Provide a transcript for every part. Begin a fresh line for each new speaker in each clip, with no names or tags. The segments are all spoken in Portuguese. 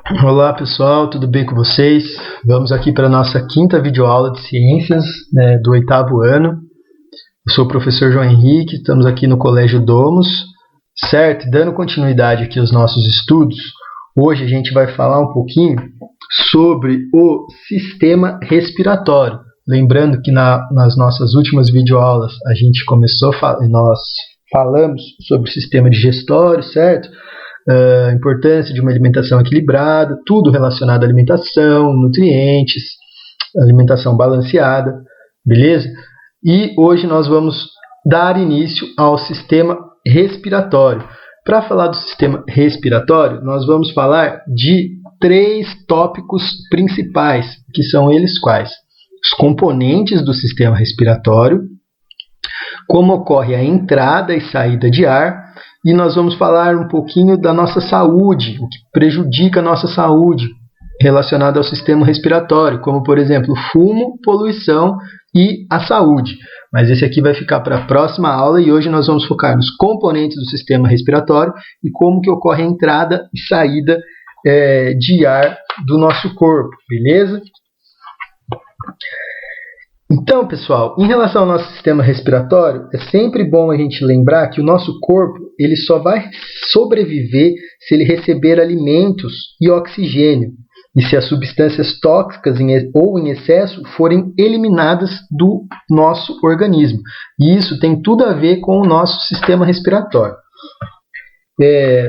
Olá pessoal, tudo bem com vocês? Vamos aqui para a nossa quinta videoaula de ciências, do oitavo ano. Eu sou o professor João Henrique, estamos aqui no Colégio Domus, certo? Dando continuidade aqui aos nossos estudos, hoje a gente vai falar um pouquinho sobre o sistema respiratório. Lembrando que nas nossas últimas videoaulas nós falamos sobre o sistema digestório, certo? A importância de uma alimentação equilibrada, tudo relacionado à alimentação, nutrientes, alimentação balanceada, beleza? E hoje nós vamos dar início ao sistema respiratório. Para falar do sistema respiratório, nós vamos falar de 3 tópicos principais, que são eles quais? Os componentes do sistema respiratório, como ocorre a entrada e saída de ar, e nós vamos falar um pouquinho da nossa saúde, o que prejudica a nossa saúde relacionado ao sistema respiratório, como, por exemplo, fumo, poluição e a saúde. Mas esse aqui vai ficar para a próxima aula e hoje nós vamos focar nos componentes do sistema respiratório e como que ocorre a entrada e saída de ar do nosso corpo, beleza? Então, pessoal, em relação ao nosso sistema respiratório, é sempre bom a gente lembrar que o nosso corpo ele só vai sobreviver se ele receber alimentos e oxigênio, e se as substâncias tóxicas ou em excesso forem eliminadas do nosso organismo. E isso tem tudo a ver com o nosso sistema respiratório.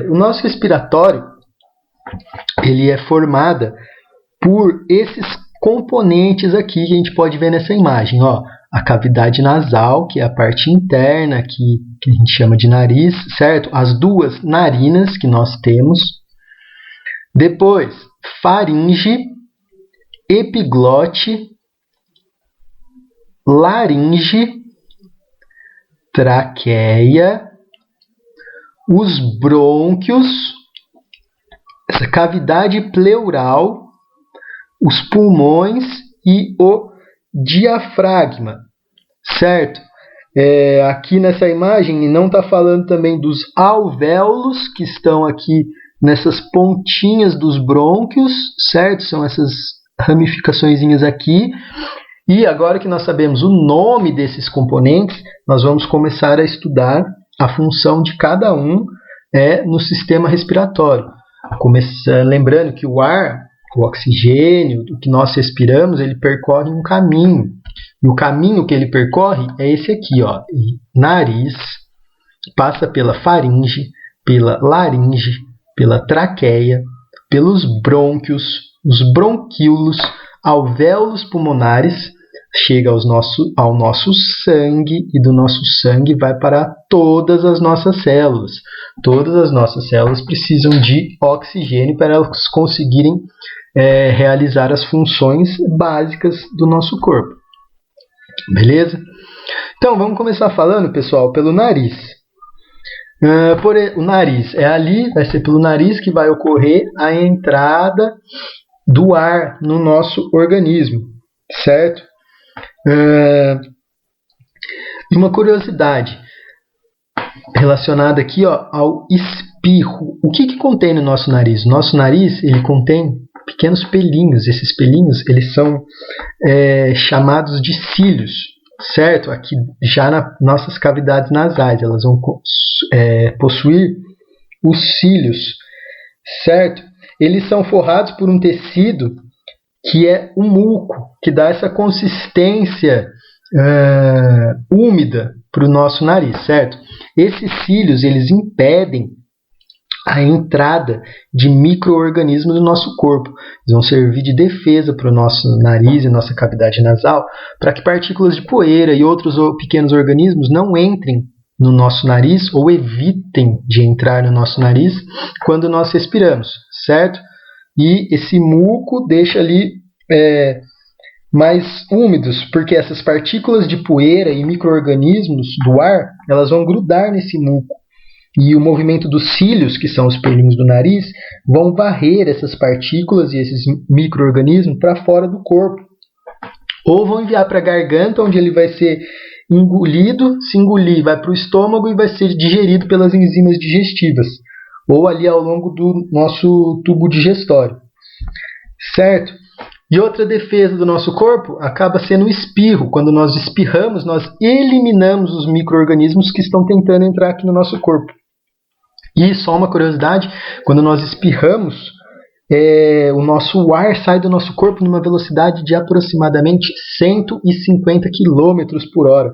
O nosso respiratório ele é formado por esses componentes aqui que a gente pode ver nessa imagem, ó, a cavidade nasal, que é a parte interna que a gente chama de nariz, certo? As 2 narinas que nós temos. Depois, faringe, epiglote, laringe, traqueia, os brônquios, essa cavidade pleural, os pulmões e o diafragma, certo? Aqui nessa imagem não está falando também dos alvéolos que estão aqui nessas pontinhas dos brônquios, certo? São essas ramificaçõezinhas aqui. E agora que nós sabemos o nome desses componentes, nós vamos começar a estudar a função de cada um no sistema respiratório. Lembrando que o ar, o oxigênio, o que nós respiramos, ele percorre um caminho. E o caminho que ele percorre é esse aqui, ó. Nariz, passa pela faringe, pela laringe, pela traqueia, pelos brônquios, os bronquíolos, alvéolos pulmonares, chega ao nosso sangue e do nosso sangue vai para todas as nossas células. Todas as nossas células precisam de oxigênio para elas conseguirem realizar as funções básicas do nosso corpo. Beleza? Então, vamos começar falando, pessoal, pelo nariz. O nariz é ali, vai ser pelo nariz que vai ocorrer a entrada do ar no nosso organismo, certo? E uma curiosidade relacionada aqui, ó, ao espirro. O que contém no nosso nariz? O nosso nariz ele contém pequenos pelinhos. Esses pelinhos eles são chamados de cílios, certo? Aqui já nas nossas cavidades nasais elas vão possuir os cílios, certo? Eles são forrados por um tecido que é o muco, que dá essa consistência úmida para o nosso nariz, certo? Esses cílios eles impedem a entrada de micro-organismos no nosso corpo. Eles vão servir de defesa para o nosso nariz e nossa cavidade nasal, para que partículas de poeira e outros pequenos organismos não entrem no nosso nariz ou evitem de entrar no nosso nariz quando nós respiramos, certo? E esse muco deixa ali mais úmidos, porque essas partículas de poeira e micro-organismos do ar, elas vão grudar nesse muco. E o movimento dos cílios, que são os pelinhos do nariz, vão varrer essas partículas e esses micro-organismos para fora do corpo. Ou vão enviar para a garganta, onde ele vai ser engolido, se engolir, vai para o estômago e vai ser digerido pelas enzimas digestivas. Ou ali ao longo do nosso tubo digestório, certo? E outra defesa do nosso corpo acaba sendo o espirro. Quando nós espirramos, nós eliminamos os micro-organismos que estão tentando entrar aqui no nosso corpo. E só uma curiosidade, quando nós espirramos, o nosso ar sai do nosso corpo numa velocidade de aproximadamente 150 km por hora.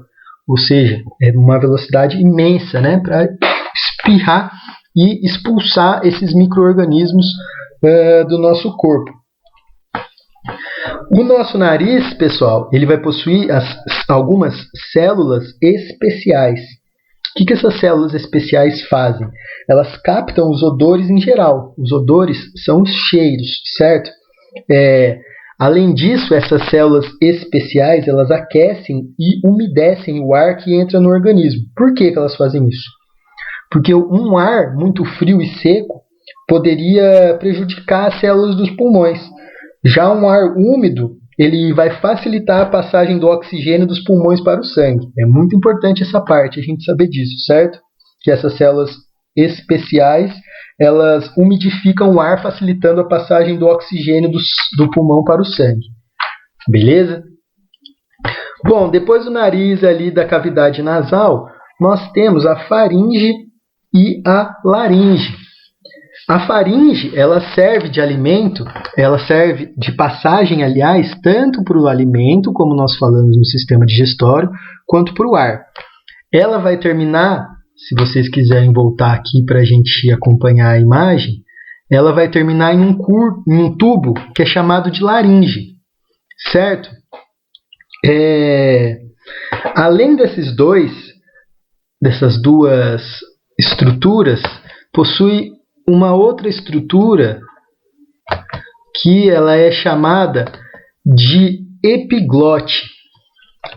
Ou seja, é uma velocidade imensa, né, para espirrar e expulsar esses micro-organismos do nosso corpo. O nosso nariz, pessoal, ele vai possuir algumas células especiais. O que essas células especiais fazem? Elas captam os odores em geral. Os odores são os cheiros, certo? Além disso, essas células especiais, elas aquecem e umedecem o ar que entra no organismo. Por que elas fazem isso? Porque um ar muito frio e seco poderia prejudicar as células dos pulmões. Já um ar úmido, ele vai facilitar a passagem do oxigênio dos pulmões para o sangue. É muito importante essa parte, a gente saber disso, certo? Que essas células especiais, elas umidificam o ar, facilitando a passagem do oxigênio do pulmão para o sangue. Beleza? Bom, depois do nariz ali da cavidade nasal, nós temos a faringe e a laringe. A faringe, ela serve de alimento, ela serve de passagem, aliás, tanto para o alimento, como nós falamos no sistema digestório, quanto para o ar. Ela vai terminar, se vocês quiserem voltar aqui para a gente acompanhar a imagem, ela vai terminar em um tubo que é chamado de laringe, certo? Além dessas duas estruturas, possui uma outra estrutura que ela é chamada de epiglote.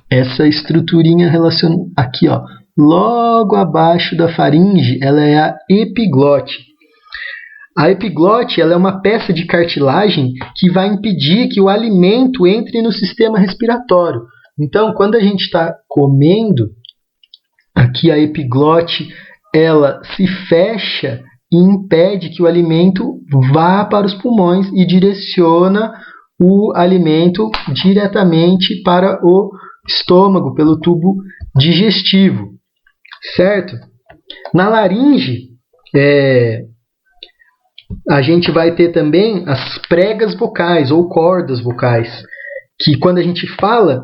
Essa estruturinha relaciona aqui, ó, logo abaixo da faringe, ela é a epiglote. A epiglote, ela é uma peça de cartilagem que vai impedir que o alimento entre no sistema respiratório. Então, quando a gente está comendo, aqui a epiglote, ela se fecha e impede que o alimento vá para os pulmões e direciona o alimento diretamente para o estômago, pelo tubo digestivo, certo? Na laringe, a gente vai ter também as pregas vocais ou cordas vocais, que quando a gente fala,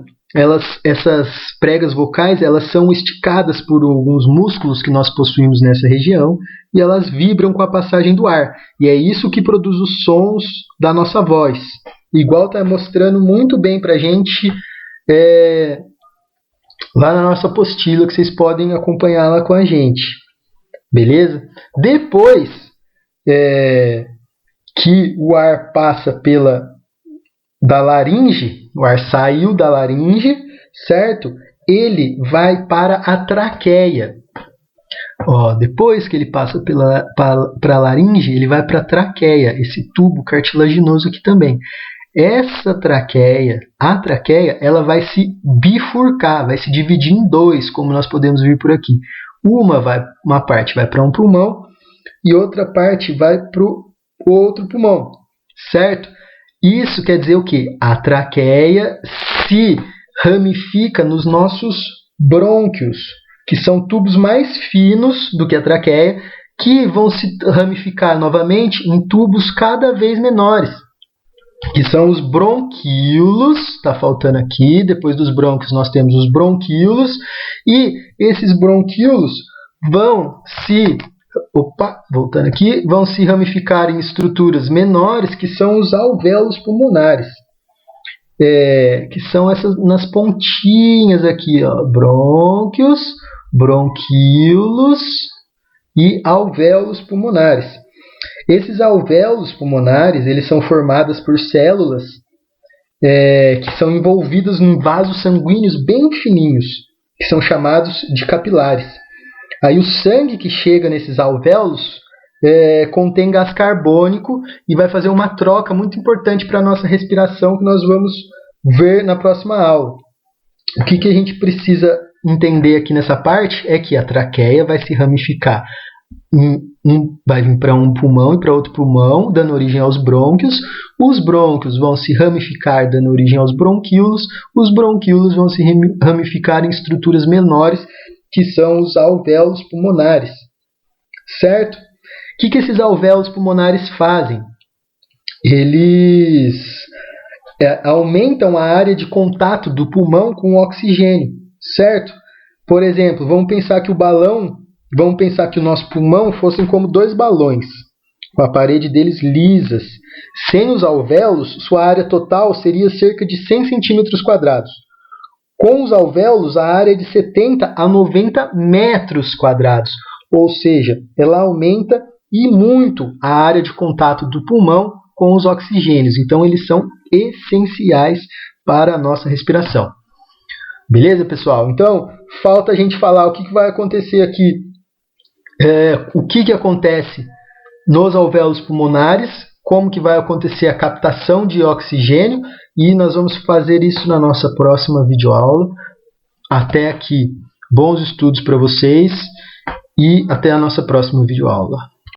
essas pregas vocais, elas são esticadas por alguns músculos que nós possuímos nessa região e elas vibram com a passagem do ar. E é isso que produz os sons da nossa voz. Igual está mostrando muito bem para a gente lá na nossa apostila, que vocês podem acompanhar lá com a gente. Beleza? Depois que o ar passa da laringe, o ar saiu da laringe, certo? Ele vai para a traqueia. Depois que ele passa para a laringe, ele vai para a traqueia, esse tubo cartilaginoso aqui também. A traqueia, ela vai se bifurcar, vai se dividir em dois, como nós podemos ver por aqui. Uma parte vai para um pulmão e outra parte vai para o outro pulmão, certo? Isso quer dizer o quê? A traqueia se ramifica nos nossos brônquios, que são tubos mais finos do que a traqueia, que vão se ramificar novamente em tubos cada vez menores, que são os bronquíolos. Está faltando aqui, depois dos brônquios nós temos os bronquíolos, e esses bronquíolos vão se ramificar em estruturas menores, que são os alvéolos pulmonares, que são essas nas pontinhas aqui, ó, brônquios, bronquíolos e alvéolos pulmonares. Esses alvéolos pulmonares, eles são formados por células que são envolvidas em vasos sanguíneos bem fininhos, que são chamados de capilares. Aí o sangue que chega nesses alvéolos contém gás carbônico e vai fazer uma troca muito importante para a nossa respiração, que nós vamos ver na próxima aula. O que a gente precisa entender aqui nessa parte é que a traqueia vai se ramificar em vai vir para um pulmão e para outro pulmão, dando origem aos brônquios. Os brônquios vão se ramificar, dando origem aos bronquíolos. Os bronquíolos vão se ramificar em estruturas menores, que são os alvéolos pulmonares. Certo? O que esses alvéolos pulmonares fazem? Eles aumentam a área de contato do pulmão com o oxigênio. Certo? Por exemplo, vamos pensar que o nosso pulmão fossem como 2 balões, com a parede deles lisas. Sem os alvéolos, sua área total seria cerca de 100 centímetros quadrados. Com os alvéolos, a área é de 70 a 90 metros quadrados. Ou seja, ela aumenta e muito a área de contato do pulmão com os oxigênios. Então, eles são essenciais para a nossa respiração. Beleza, pessoal? Então, falta a gente falar o que vai acontecer aqui. O que acontece nos alvéolos pulmonares, como que vai acontecer a captação de oxigênio, e nós vamos fazer isso na nossa próxima videoaula. Até aqui, bons estudos para vocês e até a nossa próxima videoaula.